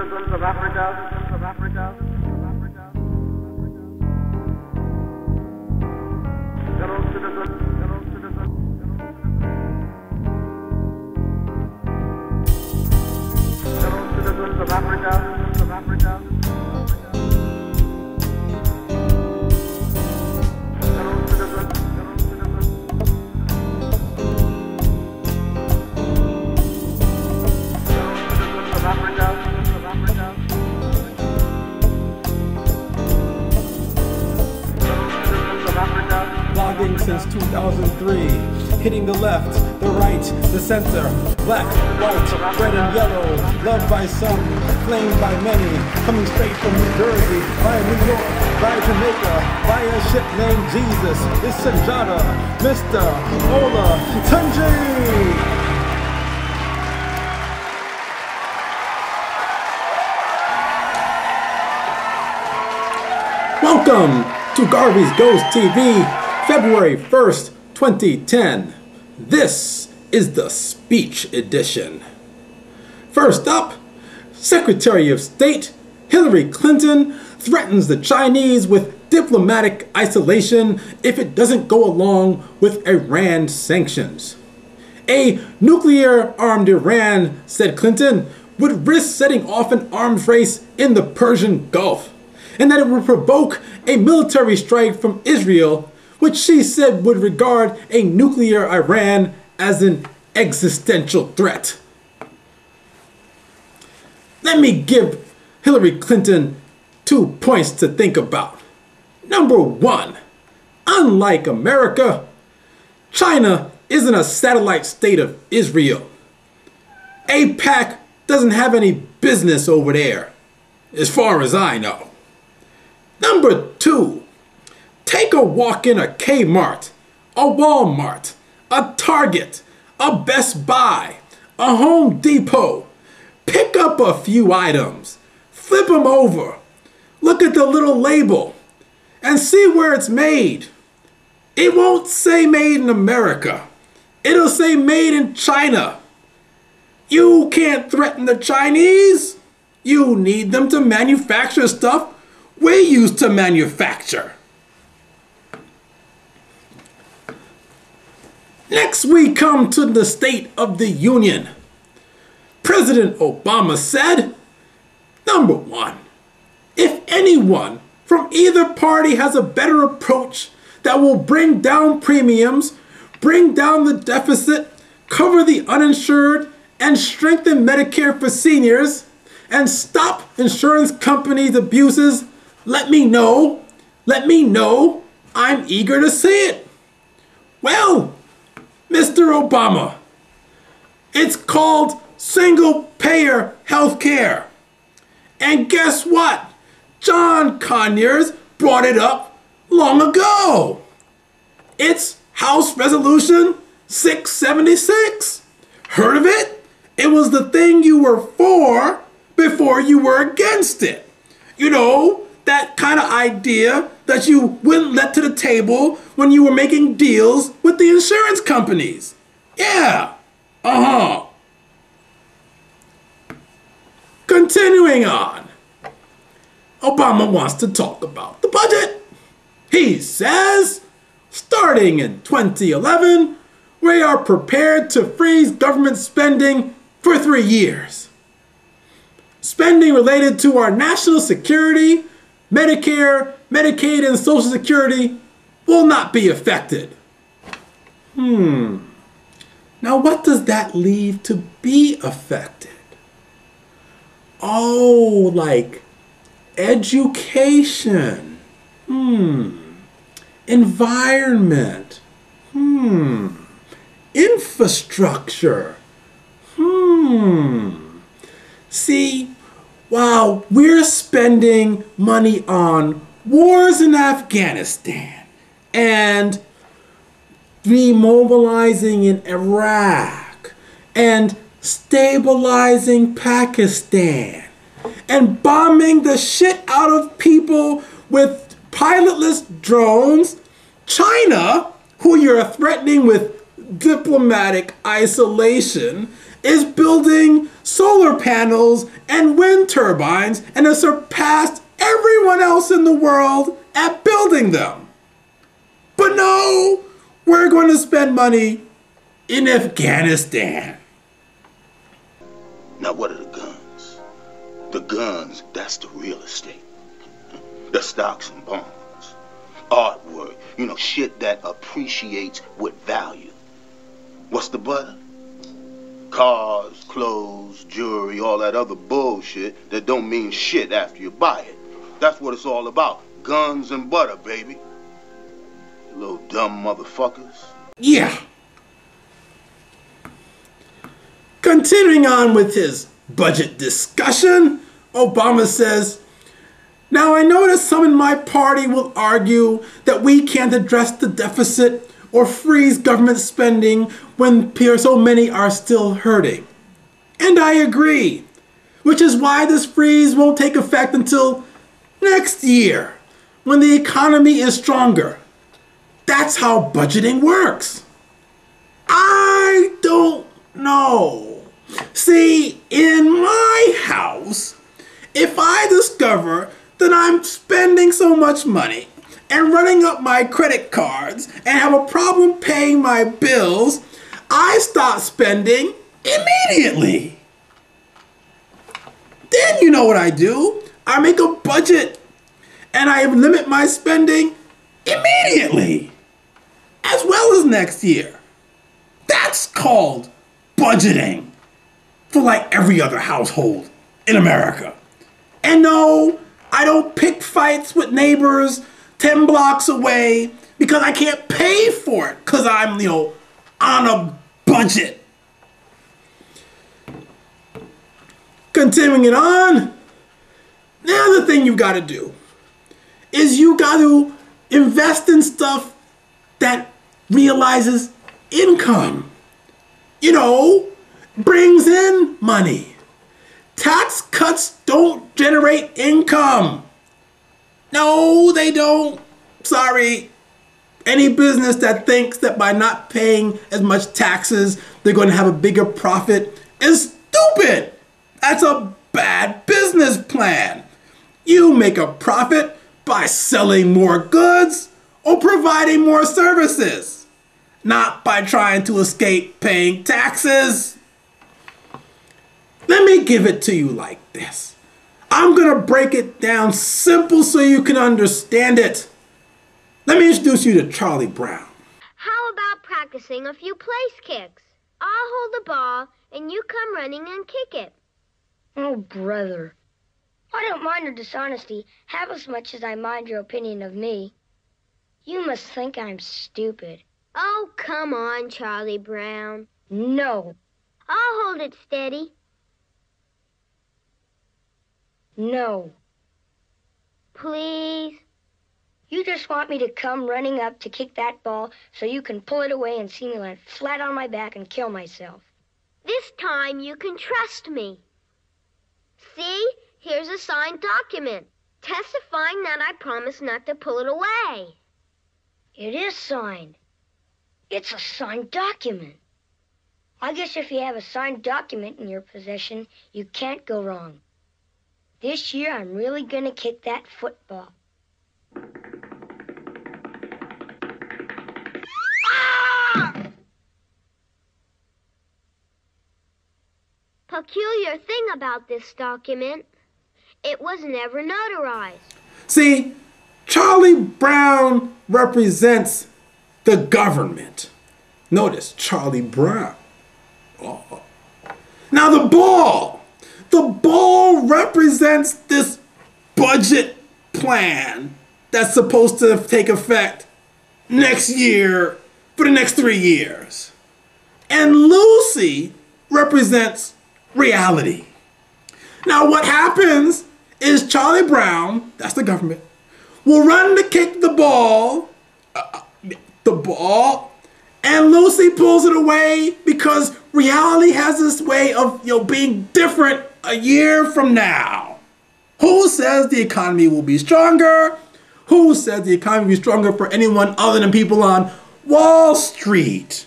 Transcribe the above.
citizens of Africa, citizens of Africa, fellow citizens, fellow citizens, fellow citizens of Africa, citizens of Africa, fellow citizens, fellow citizens. Blogging since 2003, hitting the left, the right, the center, black, white, red and yellow, loved by some, claimed by many, coming straight from New Jersey, via New York, via Jamaica, via a ship named Jesus, it's Sanjata, Mr. Ola Tunji! Welcome to Garvey's Ghost TV, February 1st, 2010. This is the speech edition. First up, Secretary of State Hillary Clinton threatens the Chinese with diplomatic isolation if it doesn't go along with Iran sanctions. A nuclear-armed Iran, said Clinton, would risk setting off an arms race in the Persian Gulf, and that it would provoke a military strike from Israel, which she said would regard a nuclear Iran as an existential threat. Let me give Hillary Clinton 2 points to think about. Number one, unlike America, China isn't a satellite state of Israel. AIPAC doesn't have any business over there, as far as I know. Number two, take a walk in a Kmart, a Walmart, a Target, a Best Buy, a Home Depot. Pick up a few items, flip them over, look at the little label, and see where it's made. It won't say made in America. It'll say made in China. You can't threaten the Chinese. You need them to manufacture stuff we used to manufacture. Next, we come to the State of the Union. President Obama said, number one, if anyone from either party has a better approach that will bring down premiums, bring down the deficit, cover the uninsured, and strengthen Medicare for seniors, and stop insurance companies' abuses, let me know. Let me know. I'm eager to see it. Well, Mr. Obama, it's called single-payer health care. And guess what? John Conyers brought it up long ago. It's House Resolution 676. Heard of it? It was the thing you were for before you were against it. You know, that kind of idea that you wouldn't let to the table when you were making deals with the insurance companies. Yeah, Continuing on, Obama wants to talk about the budget. He says, starting in 2011, we are prepared to freeze government spending for 3 years. Spending related to our national security, Medicare, Medicaid, and Social Security will not be affected. Now what does that leave to be affected? Oh, like education, environment, infrastructure, See, while we're spending money on wars in Afghanistan and remobilizing in Iraq and stabilizing Pakistan and bombing the shit out of people with pilotless drones, China, who you're threatening with diplomatic isolation, is building solar panels and wind turbines and has surpassed everyone else in the world at building them. But no, we're going to spend money in Afghanistan. Now what are the guns? The guns, that's the real estate. The stocks and bonds. Artwork, shit that appreciates with value. What's the butter? Cars, clothes, jewelry, all that other bullshit that don't mean shit after you buy it. That's what it's all about. Guns and butter, baby. You little dumb motherfuckers. Yeah. Continuing on with his budget discussion, Obama says, "Now I notice some in my party will argue that we can't address the deficit or freeze government spending when so many are still hurting. And I agree, which is why this freeze won't take effect until next year, when the economy is stronger. That's how budgeting works." I don't know. See, in my house, if I discover that I'm spending so much money and running up my credit cards and have a problem paying my bills, I stop spending immediately. Then you know what I do? I make a budget and I limit my spending immediately, as well as next year. That's called budgeting for like every other household in America. And no, I don't pick fights with neighbors 10 blocks away because I can't pay for it because I'm, on a budget. Continuing it on, the other thing you got to do is you got to invest in stuff that realizes income. Brings in money. Tax cuts don't generate income. No, they don't. Sorry. Any business that thinks that by not paying as much taxes, they're going to have a bigger profit is stupid. That's a bad business plan. You make a profit by selling more goods or providing more services, not by trying to escape paying taxes. Let me give it to you like this. I'm going to break it down simple so you can understand it. Let me introduce you to Charlie Brown. How about practicing a few place kicks? I'll hold the ball and you come running and kick it. Oh, brother. I don't mind your dishonesty half as much as I mind your opinion of me. You must think I'm stupid. Oh, come on, Charlie Brown. No. I'll hold it steady. No. Please? You just want me to come running up to kick that ball so you can pull it away and see me land flat on my back and kill myself. This time you can trust me. See? Here's a signed document testifying that I promise not to pull it away. It is signed. It's a signed document. I guess if you have a signed document in your possession, you can't go wrong. This year, I'm really going to kick that football. Ah! Peculiar thing about this document, it was never notarized. See, Charlie Brown represents the government. Notice, Charlie Brown. Oh. Now the ball represents this budget plan that's supposed to take effect next year for the next 3 years. And Lucy represents reality. Now what happens is Charlie Brown, that's the government, will run to kick the ball, and Lucy pulls it away because reality has this way of being different a year from now. Who says the economy will be stronger? Who says the economy will be stronger for anyone other than people on Wall Street?